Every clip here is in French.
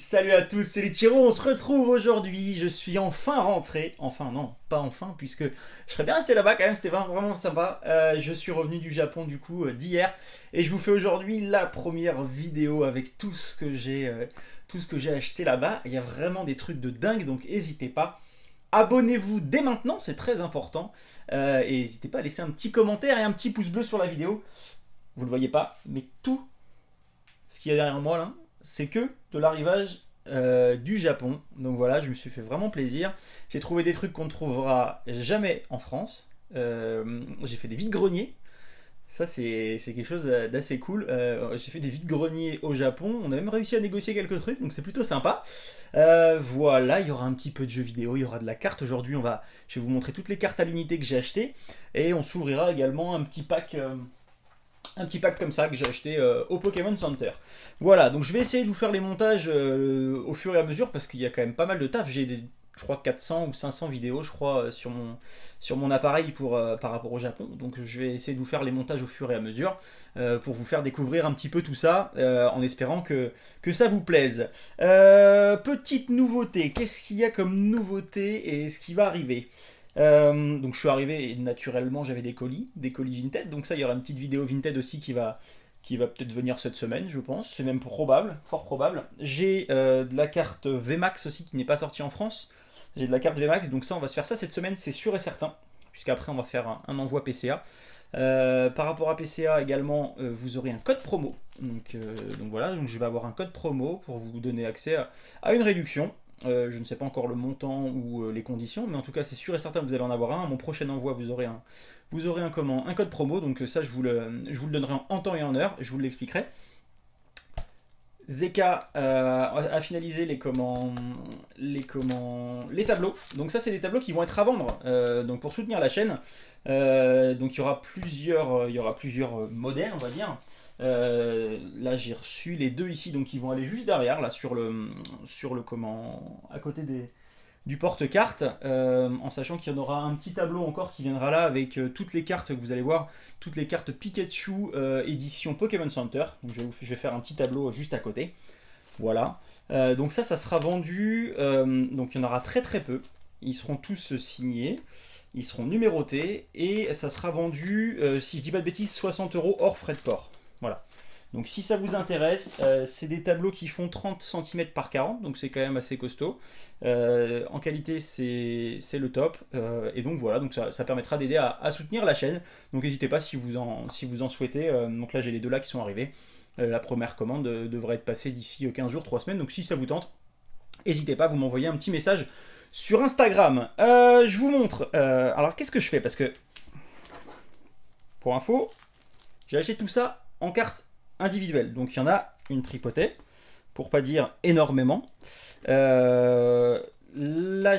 Salut à tous, c'est les Tiros, on se retrouve aujourd'hui, je suis enfin rentré, enfin non, pas enfin, puisque je serais bien resté là-bas quand même, c'était vraiment sympa. Je suis revenu du Japon du coup d'hier, et je vous fais aujourd'hui la première vidéo avec tout ce que j'ai acheté là-bas. Il y a vraiment des trucs de dingue, donc n'hésitez pas. Abonnez-vous dès maintenant, c'est très important, et n'hésitez pas à laisser un petit commentaire et un petit pouce bleu sur la vidéo. Vous le voyez pas, mais tout ce qu'il y a derrière moi là, c'est que de l'arrivage du Japon. Donc voilà, je me suis fait vraiment plaisir. J'ai trouvé des trucs qu'on ne trouvera jamais en France. J'ai fait des vides-greniers. Ça, c'est quelque chose d'assez cool. J'ai fait des vides-greniers au Japon. On a même réussi à négocier quelques trucs, donc c'est plutôt sympa. Voilà, il y aura un petit peu de jeux vidéo, il y aura de la carte. Aujourd'hui, je vais vous montrer toutes les cartes à l'unité que j'ai achetées. Et on s'ouvrira également un petit pack comme ça que j'ai acheté au Pokémon Center. Voilà, donc je vais essayer de vous faire les montages au fur et à mesure parce qu'il y a quand même pas mal de taf. Je crois 400 ou 500 vidéos je crois sur mon appareil par rapport au Japon. Donc je vais essayer de vous faire les montages au fur et à mesure pour vous faire découvrir un petit peu tout ça en espérant que ça vous plaise. Petite nouveauté, qu'est-ce qu'il y a comme nouveauté et ce qui va arriver? Donc je suis arrivé et naturellement j'avais des colis Vinted, donc ça il y aura une petite vidéo Vinted aussi qui va peut-être venir cette semaine je pense, c'est même probable, fort probable. J'ai de la carte VMAX aussi qui n'est pas sortie en France, j'ai de la carte VMAX, donc ça on va se faire ça cette semaine, c'est sûr et certain, puisqu'après on va faire un envoi PCA. Par rapport à PCA également, vous aurez un code promo, donc voilà, donc je vais avoir un code promo pour vous donner accès à une réduction. Je ne sais pas encore le montant ou les conditions, mais en tout cas c'est sûr et certain que vous allez en avoir un. À mon prochain envoi, vous aurez un code promo, donc ça je vous le donnerai en temps et en heure, je vous l'expliquerai. Zeka a finalisé les tableaux. Donc ça c'est des tableaux qui vont être à vendre. Donc pour soutenir la chaîne, donc il y aura plusieurs modèles on va dire. Là j'ai reçu les deux ici, donc ils vont aller juste derrière là sur le à côté du porte-carte, en sachant qu'il y en aura un petit tableau encore qui viendra là avec toutes les cartes que vous allez voir, toutes les cartes Pikachu édition Pokémon Center. Donc je vais faire un petit tableau juste à côté. Voilà. Donc ça sera vendu. Donc il y en aura très très peu. Ils seront tous signés. Ils seront numérotés. Et ça sera vendu, si je dis pas de bêtises, 60 € hors frais de port. Voilà. Donc si ça vous intéresse, c'est des tableaux qui font 30 cm par 40, donc c'est quand même assez costaud. En qualité, c'est le top. Et donc voilà, donc ça permettra d'aider à soutenir la chaîne. Donc n'hésitez pas si vous en souhaitez. Donc là, j'ai les deux là qui sont arrivés. La première commande devrait être passée d'ici 15 jours, 3 semaines. Donc si ça vous tente, n'hésitez pas, vous m'envoyez un petit message sur Instagram. Je vous montre. Alors qu'est-ce que je fais? Parce que, pour info, j'ai acheté tout ça en carte individuelle. Donc il y en a une tripotée, pour pas dire énormément. Là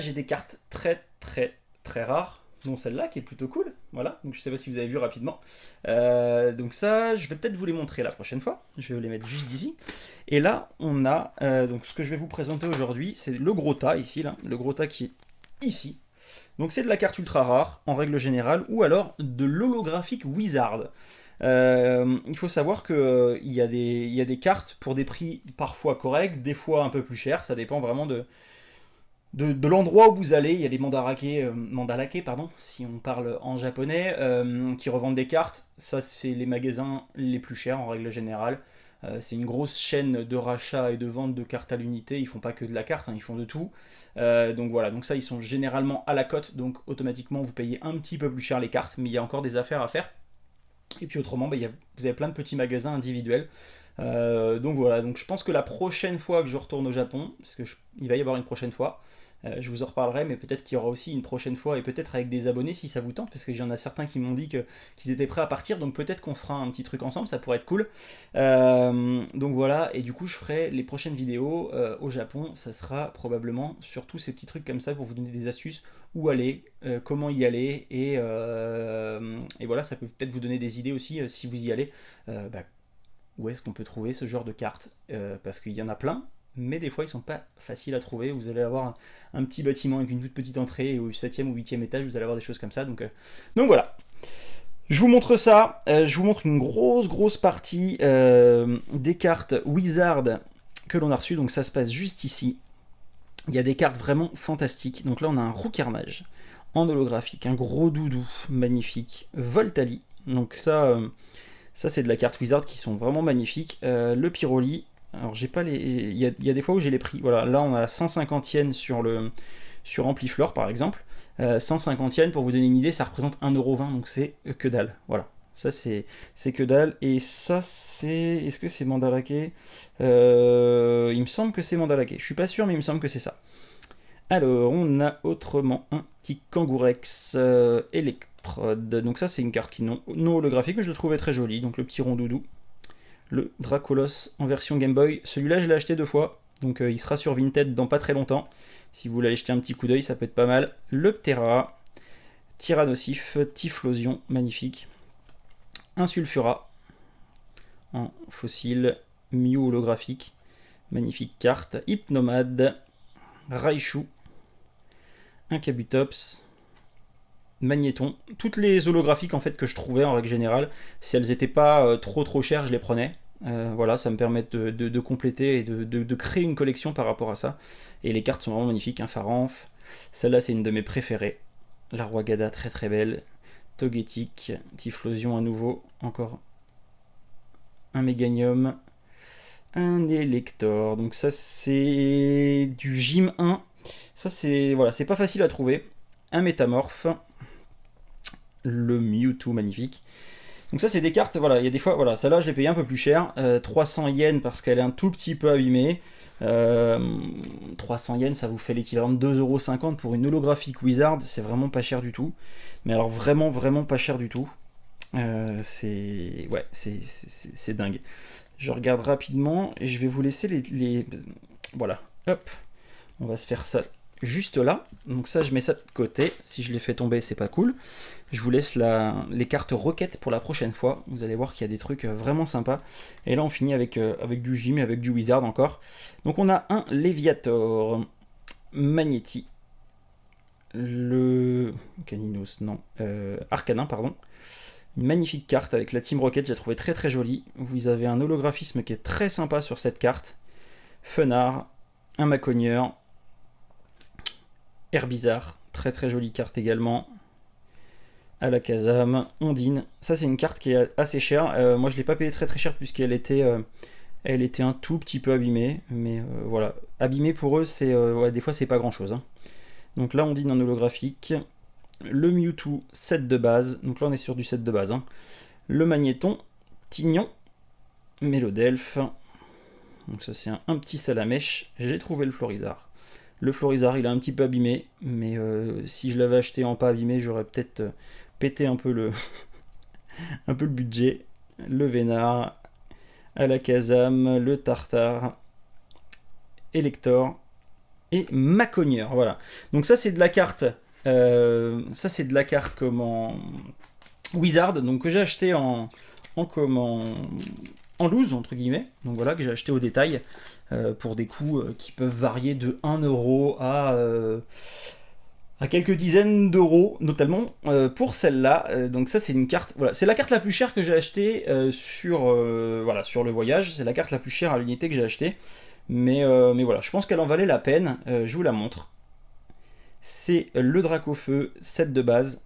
j'ai des cartes très très très rares, dont celle-là qui est plutôt cool. Voilà, donc je sais pas si vous avez vu rapidement. Donc ça, je vais peut-être vous les montrer la prochaine fois. Je vais vous les mettre juste ici. Et là, on a donc ce que je vais vous présenter aujourd'hui, c'est le gros tas ici, là, le gros tas qui est ici. Donc c'est de la carte ultra rare en règle générale, ou alors de l'holographique Wizard. Il faut savoir qu'il y a des cartes pour des prix parfois corrects, des fois un peu plus chers, ça dépend vraiment de l'endroit où vous allez. Il y a les mandalake, pardon, si on parle en japonais, qui revendent des cartes. Ça, c'est les magasins les plus chers en règle générale. C'est une grosse chaîne de rachat et de vente de cartes à l'unité. Ils font pas que de la carte, hein, ils font de tout. Donc voilà, donc ça, ils sont généralement à la cote, donc automatiquement vous payez un petit peu plus cher les cartes, mais il y a encore des affaires à faire. Et puis autrement, vous avez plein de petits magasins individuels. Donc voilà, donc je pense que la prochaine fois que je retourne au Japon, parce il va y avoir une prochaine fois, je vous en reparlerai, mais peut-être qu'il y aura aussi une prochaine fois, et peut-être avec des abonnés si ça vous tente, parce qu'il y en a certains qui m'ont dit qu'ils étaient prêts à partir, donc peut-être qu'on fera un petit truc ensemble, ça pourrait être cool. Donc voilà, et du coup je ferai les prochaines vidéos au Japon, ça sera probablement sur tous ces petits trucs comme ça pour vous donner des astuces, où aller, comment y aller, et voilà, ça peut peut-être vous donner des idées aussi si vous y allez. Où est-ce qu'on peut trouver ce genre de cartes, parce qu'il y en a plein, mais des fois ils sont pas faciles à trouver. Vous allez avoir un petit bâtiment avec une toute petite entrée, et au 7e ou 8e étage vous allez avoir des choses comme ça, donc voilà. Je vous montre ça, je vous montre une grosse partie des cartes Wizard que l'on a reçu, donc ça se passe juste ici. Il y a des cartes vraiment fantastiques. Donc là, on a un Roux Carnage en holographique, un gros doudou magnifique, Voltali. Donc ça c'est de la carte Wizard qui sont vraiment magnifiques. Le Pyroli, alors j'ai pas les... Il y a des fois où j'ai les prix. Voilà, là on a 150 yens sur Ampliflore par exemple. 150 yens, pour vous donner une idée, ça représente 1,20€, donc c'est que dalle. Voilà. Ça c'est que dalle. Et ça c'est... Est-ce que c'est Mandalake Il me semble que c'est Mandalake. Je suis pas sûr, mais il me semble que c'est ça. Alors, on a autrement un petit Kangourex Electrode. Donc ça, c'est une carte qui non holographique, mais je le trouvais très jolie. Donc le petit rond doudou. Le Dracolos en version Game Boy. Celui-là, je l'ai acheté 2 fois. Donc il sera sur Vinted dans pas très longtemps. Si vous voulez aller jeter un petit coup d'œil, ça peut être pas mal. Le Ptera. Tyrannosif. Typhlosion, magnifique. Un Sulfura. En fossile. Mew holographique. Magnifique carte. Hypnomade. Raichu. Un Kabutops, Magnéton, toutes les holographiques en fait que je trouvais en règle générale, si elles n'étaient pas trop chères, je les prenais. Voilà, ça me permet de compléter et de créer une collection par rapport à ça. Et les cartes sont vraiment magnifiques, un Pharanf, celle-là c'est une de mes préférées, la Roigada très très belle, Togetic, Typhlosion à nouveau, encore un Méganium, un Elector, donc ça c'est du Gym 1. Ça c'est voilà, c'est pas facile à trouver. Un Métamorphe, le Mewtwo magnifique. Donc ça c'est des cartes, voilà, il y a des fois, voilà, celle-là je l'ai payé un peu plus cher, 300 yens parce qu'elle est un tout petit peu abîmée. 300 yens, ça vous fait l'équivalent de 2,50€ pour une holographique Wizard, c'est vraiment pas cher du tout. Mais alors vraiment pas cher du tout. C'est dingue. Je regarde rapidement et je vais vous laisser les... Voilà, hop, on va se faire ça juste là. Donc ça, je mets ça de côté. Si je les fais tomber, c'est pas cool. Je vous laisse les cartes Rocket pour la prochaine fois. Vous allez voir qu'il y a des trucs vraiment sympas. Et là, on finit avec du Gym et avec du Wizard encore. Donc on a un Léviator, Magnéti, le Caninos, non, Arcanin, pardon. Une magnifique carte avec la Team Rocket, j'ai trouvé très très jolie. Vous avez un holographisme qui est très sympa sur cette carte. Fenard, un Macogneur, Herbizarre, très très jolie carte également. Alakazam, Ondine. Ça c'est une carte qui est assez chère. Moi je l'ai pas payé très très cher puisqu'elle était, elle était un tout petit peu abîmée. Mais voilà, abîmée pour eux, c'est ouais, des fois c'est pas grand chose. Hein. Donc là Ondine en holographique. Le Mewtwo, set de base. Donc là on est sur du set de base. Hein. Le Magnéton, Tignon, Mélodelphe. Donc ça c'est un petit Salamèche. J'ai trouvé le Florizarre. Le Florizarre, il est un petit peu abîmé, mais si je l'avais acheté en pas abîmé, j'aurais peut-être pété un peu le un peu le budget. Le Vénard, Alakazam, le Tartare, Elector et Macogneur. Voilà. Donc ça c'est de la carte. Comment Wizard, donc que j'ai acheté en loose entre guillemets. Donc voilà, que j'ai acheté au détail. Pour des coûts qui peuvent varier de 1€ à quelques dizaines d'euros, notamment pour celle-là. Donc ça c'est une carte, voilà, c'est la carte la plus chère que j'ai achetée sur le voyage, c'est la carte la plus chère à l'unité que j'ai achetée, mais voilà, je pense qu'elle en valait la peine, je vous la montre. C'est le Dracofeu, set de base,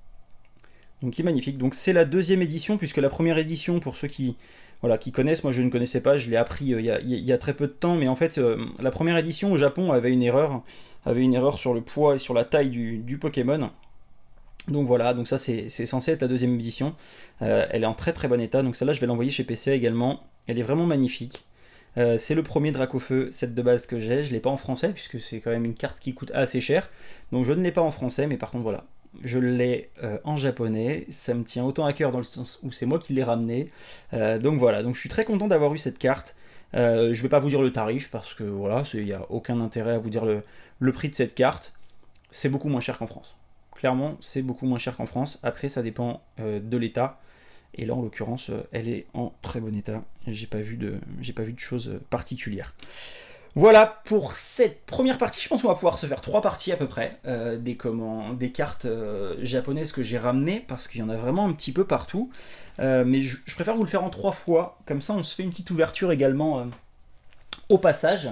donc qui est magnifique. Donc c'est la 2e édition, puisque la première édition, pour ceux qui connaissent, moi je ne connaissais pas, je l'ai appris il y a très peu de temps, mais en fait la première édition au Japon avait une erreur sur le poids et sur la taille du Pokémon. Donc voilà, donc ça c'est censé être la 2e édition, elle est en très très bon état, donc celle-là je vais l'envoyer chez PCA également, elle est vraiment magnifique. C'est le premier Dracofeu, set de base que j'ai, je ne l'ai pas en français, puisque c'est quand même une carte qui coûte assez cher, donc je ne l'ai pas en français, mais par contre voilà, je l'ai en japonais, ça me tient autant à cœur dans le sens où c'est moi qui l'ai ramené, donc voilà, donc je suis très content d'avoir eu cette carte. Je vais pas vous dire le tarif parce que voilà, il n'y a aucun intérêt à vous dire le prix de cette carte, c'est beaucoup moins cher qu'en France, clairement c'est beaucoup moins cher qu'en France, après ça dépend de l'état, et là en l'occurrence elle est en très bon état, j'ai pas vu de choses particulières. Voilà pour cette première partie, je pense qu'on va pouvoir se faire 3 parties à peu près, des cartes japonaises que j'ai ramenées, parce qu'il y en a vraiment un petit peu partout, mais je préfère vous le faire en 3 fois, comme ça on se fait une petite ouverture également au passage.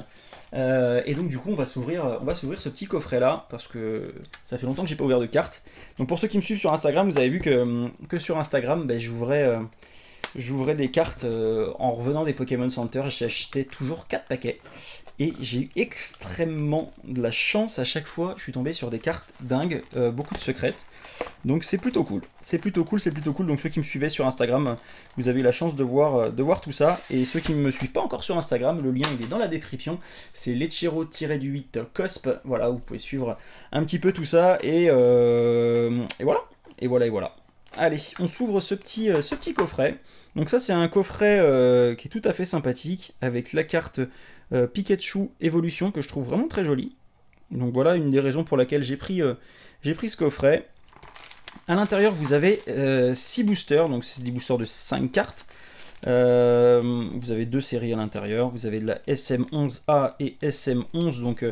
Et donc du coup on va s'ouvrir ce petit coffret là parce que ça fait longtemps que j'ai pas ouvert de cartes. Donc pour ceux qui me suivent sur Instagram, vous avez vu que sur Instagram j'ouvrais des cartes en revenant des Pokémon Center. J'ai acheté toujours 4 paquets et j'ai eu extrêmement de la chance à chaque fois. Je suis tombé sur des cartes dingues, beaucoup de secrètes. Donc c'est plutôt cool. C'est plutôt cool. Donc ceux qui me suivaient sur Instagram, vous avez eu la chance de voir tout ça. Et ceux qui ne me suivent pas encore sur Instagram, le lien il est dans la description. C'est Lechiro-du-8 Cosp. Voilà, vous pouvez suivre un petit peu tout ça. Et voilà. Et voilà. Allez, on s'ouvre ce petit coffret. Donc ça c'est un coffret qui est tout à fait sympathique avec la carte Pikachu Evolution que je trouve vraiment très jolie. Donc voilà une des raisons pour laquelle j'ai pris ce coffret. À l'intérieur vous avez 6 boosters, donc c'est des boosters de 5 cartes. Vous avez 2 séries à l'intérieur, vous avez de la SM11A et SM11, donc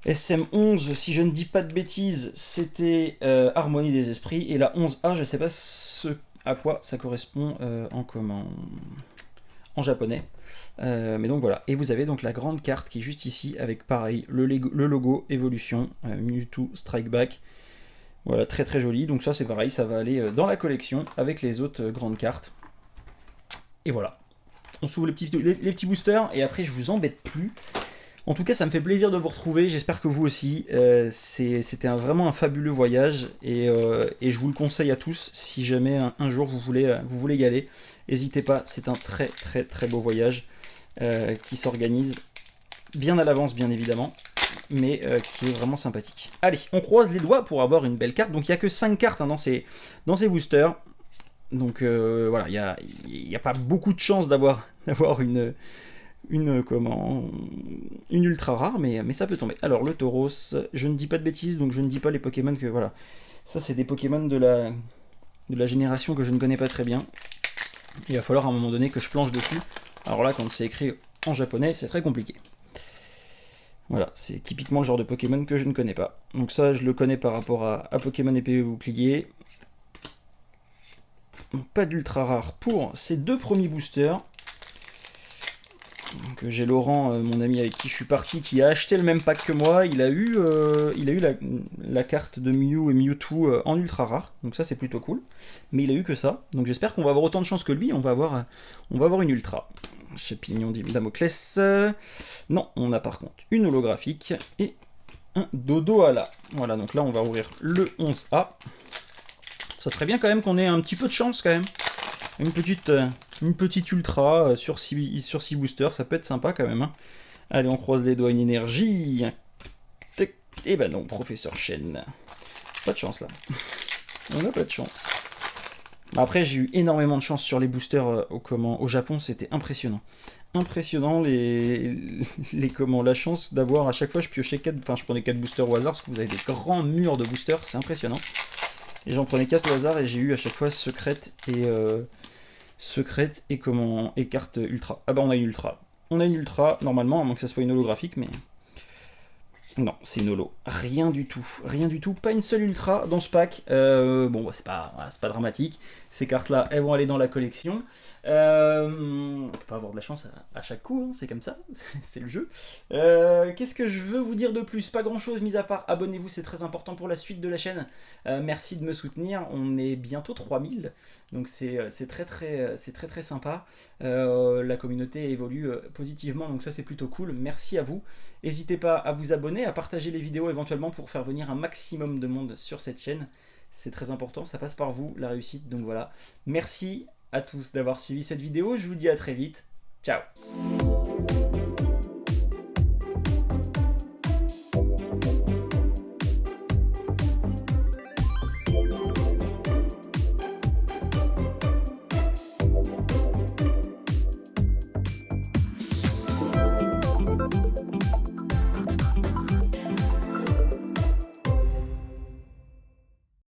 SM11, si je ne dis pas de bêtises, c'était Harmonie des Esprits, et la 11A, je ne sais pas à quoi ça correspond en japonais. Mais donc voilà, et vous avez donc la grande carte qui est juste ici, avec pareil, le logo Evolution, Mewtwo Strike Back. Voilà, très très joli, donc ça c'est pareil, ça va aller dans la collection avec les autres grandes cartes. Et voilà, on s'ouvre les petits boosters, et après je vous embête plus. En tout cas, ça me fait plaisir de vous retrouver, j'espère que vous aussi. C'était vraiment un fabuleux voyage, et je vous le conseille à tous, si jamais un jour vous voulez y aller. N'hésitez pas, c'est un très très très beau voyage qui s'organise bien à l'avance, bien évidemment, mais qui est vraiment sympathique. Allez, on croise les doigts pour avoir une belle carte. Donc il n'y a que 5 cartes dans ces boosters. Donc voilà, il n'y a pas beaucoup de chance d'avoir une ultra rare, mais ça peut tomber. Alors le Tauros, je ne dis pas de bêtises, donc je ne dis pas les Pokémon que voilà. Ça c'est des Pokémon de la génération que je ne connais pas très bien. Il va falloir à un moment donné que je planche dessus. Alors là, quand c'est écrit en japonais, c'est très compliqué. Voilà, c'est typiquement le genre de Pokémon que je ne connais pas. Donc ça, je le connais par rapport à Pokémon épée et bouclier. Donc, pas d'ultra rare pour ces 2 premiers boosters. Donc j'ai Laurent, mon ami avec qui je suis parti, qui a acheté le même pack que moi. Il a eu la carte de Mew et Mewtwo en ultra rare. Donc ça c'est plutôt cool. Mais il a eu que ça. Donc j'espère qu'on va avoir autant de chance que lui. On va avoir une ultra. Chapignon Damoclès. Non, on a par contre une holographique et un Dodo à la. Voilà, donc là on va ouvrir le 11A. Ça serait bien quand même qu'on ait un petit peu de chance quand même. Une petite ultra sur 6 boosters, ça peut être sympa quand même. Hein. Allez, on croise les doigts, une énergie. Et ben non, Professeur Chen. Pas de chance là. On n'a pas de chance. Après, j'ai eu énormément de chance sur les boosters au Japon, c'était impressionnant. Impressionnant la chance d'avoir à chaque fois je prenais 4 boosters au hasard parce que vous avez des grands murs de boosters, c'est impressionnant. Et j'en prenais 4 au hasard et j'ai eu à chaque fois secrète et carte ultra. Ah bah on a une ultra. On a une ultra normalement, à moins que ça soit une holographique, mais non, c'est une holo. Rien du tout, pas une seule ultra dans ce pack. Bon, c'est pas dramatique. Ces cartes-là, elles vont aller dans la collection. On peut pas avoir de la chance à chaque coup, hein, c'est comme ça, c'est le jeu. Qu'est-ce que je veux vous dire de plus? Pas grand-chose, mis à part abonnez-vous, c'est très important pour la suite de la chaîne. Merci de me soutenir, on est bientôt 3000, donc c'est très sympa. La communauté évolue positivement, donc ça c'est plutôt cool. Merci à vous. N'hésitez pas à vous abonner, à partager les vidéos éventuellement pour faire venir un maximum de monde sur cette chaîne. C'est très important, ça passe par vous, la réussite, donc voilà. Merci à tous d'avoir suivi cette vidéo, je vous dis à très vite. Ciao.